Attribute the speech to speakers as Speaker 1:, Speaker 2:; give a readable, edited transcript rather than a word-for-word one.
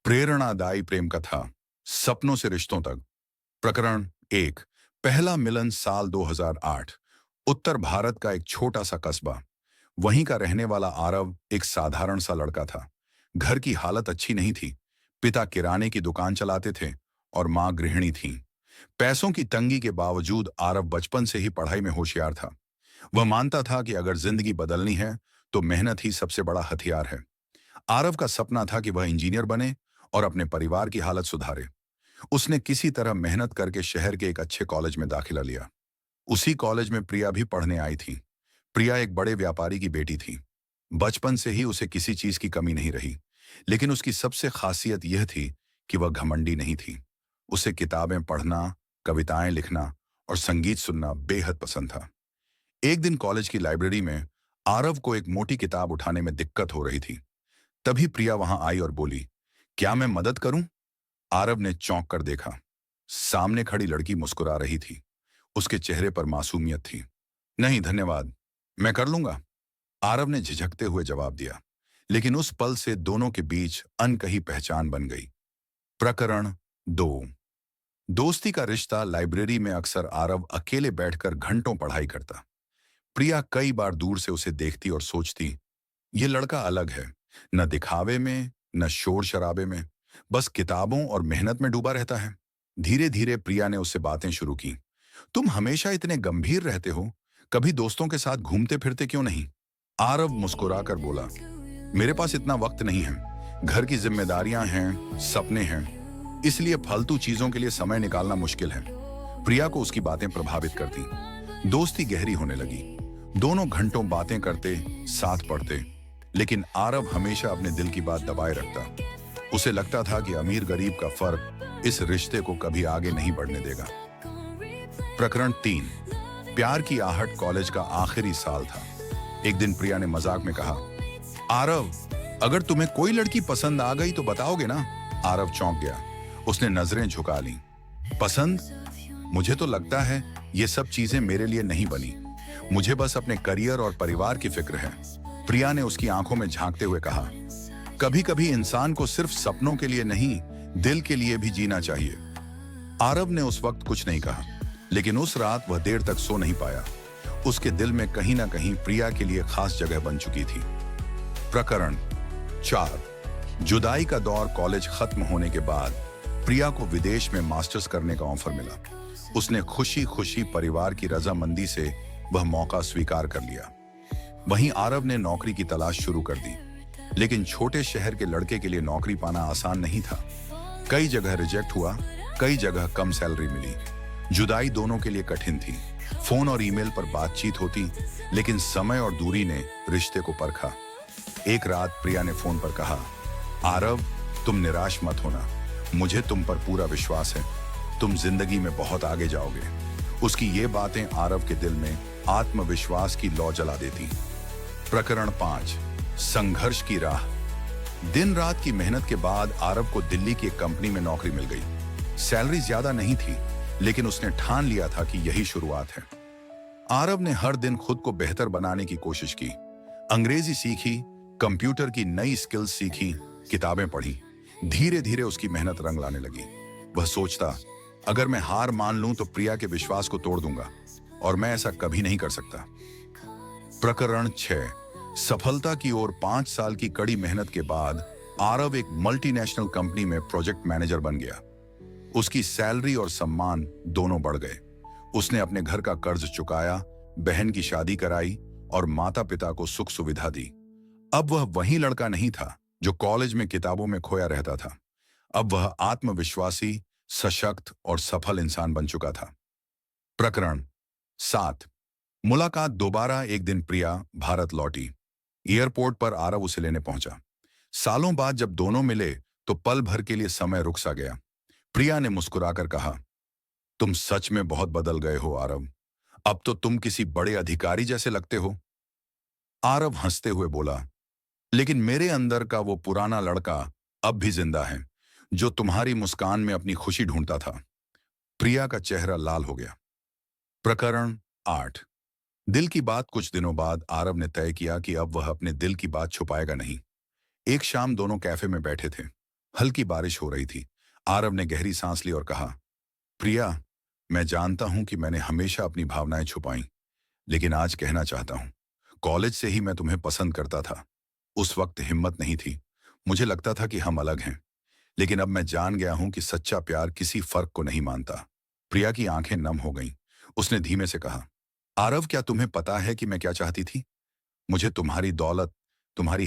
Speaker 1: प्रेरणादायी प्रेम कथा, सपनों से रिश्तों तक। प्रकरण एक। पहला मिलन साल 2008। उत्तर भारत का एक छोटा सा कस्बा। वहीं का रहने वाला आरव एक साधारण सा लड़का था। घर की हालत अच्छी नहीं थी। पिता किराने की दुकान चलाते थे और माँ गृहिणी थी। पैसों की तंगी के बावजूद आरव बचपन से ही पढ़ाई में होशियार था। वह मानता था कि अगर जिंदगी बदलनी है तो मेहनत ही सबसे बड़ा हथियार है। आरव का सपना था कि वह इंजीनियर बने और अपने परिवार की हालत सुधारे। उसने किसी तरह मेहनत करके शहर के एक अच्छे कॉलेज में दाखिला लिया। उसी कॉलेज में प्रिया भी पढ़ने आई थी। प्रिया एक बड़े व्यापारी की बेटी थी। बचपन से ही उसे किसी चीज की कमी नहीं रही, लेकिन उसकी सबसे खासियत यह थी कि वह घमंडी नहीं थी। उसे किताबें पढ़ना, कविताएं लिखना और संगीत सुनना बेहद पसंद था। एक दिन कॉलेज की लाइब्रेरी में आरव को एक मोटी किताब उठाने में दिक्कत हो रही थी। तभी प्रिया वहां आई और बोली, क्या मैं मदद करूं? आरव ने चौंक कर देखा। सामने खड़ी लड़की मुस्कुरा रही थी। उसके चेहरे पर मासूमियत थी। नहीं धन्यवाद, मैं कर लूंगा, आरव ने झिझकते हुए जवाब दिया। लेकिन उस पल से दोनों के बीच अनकही पहचान बन गई। प्रकरण 2। दोस्ती का रिश्ता। लाइब्रेरी में अक्सर आरव अकेले बैठकर घंटों पढ़ाई करता। प्रिया कई बार दूर से उसे देखती और सोचती, ये लड़का अलग है, न दिखावे में न शोर शराबे में, बस किताबों और मेहनत में डूबा रहता है। धीरे धीरे प्रिया ने उससे बातें शुरू की। तुम हमेशा इतने गंभीर रहते हो, कभी दोस्तों के साथ घूमते फिरते क्यों नहीं? आरव मुस्कुराकर बोला, मेरे पास इतना वक्त नहीं है, घर की जिम्मेदारियां हैं, सपने हैं, इसलिए फालतू चीजों के लिए समय निकालना मुश्किल है। प्रिया को उसकी बातें प्रभावित करती। दोस्ती गहरी होने लगी। दोनों घंटों बातें करते, साथ पढ़ते, लेकिन आरव हमेशा अपने दिल की बात दबाए रखता। उसे लगता था कि अमीर गरीब का फर्क इस रिश्ते को कभी आगे नहीं बढ़ने देगा। प्रकरण 3। प्यार की आहट। कॉलेज का आखिरी साल था। एक दिन प्रिया ने मजाक में कहा, आरव, अगर तुम्हें कोई लड़की पसंद आ गई तो बताओगे ना? आरव चौंक गया। उसने नजरें झुका ली। पसंद? मुझे तो लगता है ये सब चीजें मेरे लिए नहीं बनी। मुझे बस अपने करियर और परिवार की फिक्र है। प्रिया ने उसकी आंखों में झांकते हुए कहा, कभी कभी इंसान को सिर्फ सपनों के लिए नहीं, दिल के लिए भी जीना चाहिए। आरव ने उस वक्त कुछ नहीं कहा, लेकिन उस रात वह देर तक सो नहीं पाया। उसके दिल में कहीं ना कहीं प्रिया के लिए खास जगह बन चुकी थी। प्रकरण 4। जुदाई का दौर। कॉलेज खत्म होने के बाद प्रिया को विदेश में मास्टर्स करने का ऑफर मिला। उसने खुशी खुशी परिवार की रजामंदी से वह मौका स्वीकार कर लिया। वहीं आरव ने नौकरी की तलाश शुरू कर दी, लेकिन छोटे शहर के लड़के के लिए नौकरी पाना आसान नहीं था। कई जगह रिजेक्ट हुआ, कई जगह कम सैलरी मिली। जुदाई दोनों के लिए कठिन थी। फोन और ईमेल पर बातचीत होती, लेकिन समय और दूरी ने रिश्ते को परखा। एक रात प्रिया ने फोन पर कहा, आरव, तुम निराश मत होना, मुझे तुम पर पूरा विश्वास है, तुम जिंदगी में बहुत आगे जाओगे। उसकी ये बातें आरव के दिल में आत्मविश्वास की लौ जला देती। प्रकरण 5। संघर्ष की राह। दिन रात की मेहनत के बाद आरव को दिल्ली की एक कंपनी में नौकरी मिल गई। सैलरी ज्यादा नहीं थी, लेकिन उसने ठान लिया था कि यही शुरुआत है। आरव ने हर दिन खुद को बेहतर बनाने की कोशिश की। अंग्रेजी सीखी, कंप्यूटर की नई स्किल्स सीखी, किताबें पढ़ी। धीरे धीरे उसकी मेहनत रंग लाने लगी। वह सोचता, अगर मैं हार मान लूं तो प्रिया के विश्वास को तोड़ दूंगा, और मैं ऐसा कभी नहीं कर सकता। प्रकरण 6। सफलता की ओर। 5 साल की कड़ी मेहनत के बाद आरव एक मल्टीनेशनल कंपनी में प्रोजेक्ट मैनेजर बन गया। उसकी सैलरी और सम्मान दोनों बढ़ गए। उसने अपने घर का कर्ज चुकाया, बहन की शादी कराई और माता पिता को सुख सुविधा दी। अब वह वही लड़का नहीं था जो कॉलेज में किताबों में खोया रहता था। अब वह आत्मविश्वासी, सशक्त और सफल इंसान बन चुका था। प्रकरण 7। मुलाकात दोबारा। एक दिन प्रिया भारत लौटी। एयरपोर्ट पर आरव उसे लेने पहुंचा। सालों बाद जब दोनों मिले तो पल भर के लिए समय रुक सा गया। प्रिया ने मुस्कुराकर कहा, तुम सच में बहुत बदल गए हो आरव, अब तो तुम किसी बड़े अधिकारी जैसे लगते हो। आरव हंसते हुए बोला, लेकिन मेरे अंदर का वो पुराना लड़का अब भी जिंदा है, जो तुम्हारी मुस्कान में अपनी खुशी ढूंढता था। प्रिया का चेहरा लाल हो गया। प्रकरण 8। दिल की बात। कुछ दिनों बाद आरव ने तय किया कि अब वह अपने दिल की बात छुपाएगा नहीं। एक शाम दोनों कैफे में बैठे थे। हल्की बारिश हो रही थी। आरव ने गहरी सांस ली और कहा, प्रिया, मैं जानता हूं कि मैंने हमेशा अपनी भावनाएं छुपाई, लेकिन आज कहना चाहता हूं, कॉलेज से ही मैं तुम्हें पसंद करता था। उस वक्त हिम्मत नहीं थी। मुझे लगता था कि हम अलग हैं। लेकिन अब मैं जान गया हूं कि सच्चा प्यार किसी फर्क को नहीं मानता। प्रिया की आंखें नम हो गईं। उसने धीमे से कहा, आरव, क्या तुम्हें पता है कि मैं क्या चाहती थी? मुझे तुम्हारी दौलत, तुम्हारी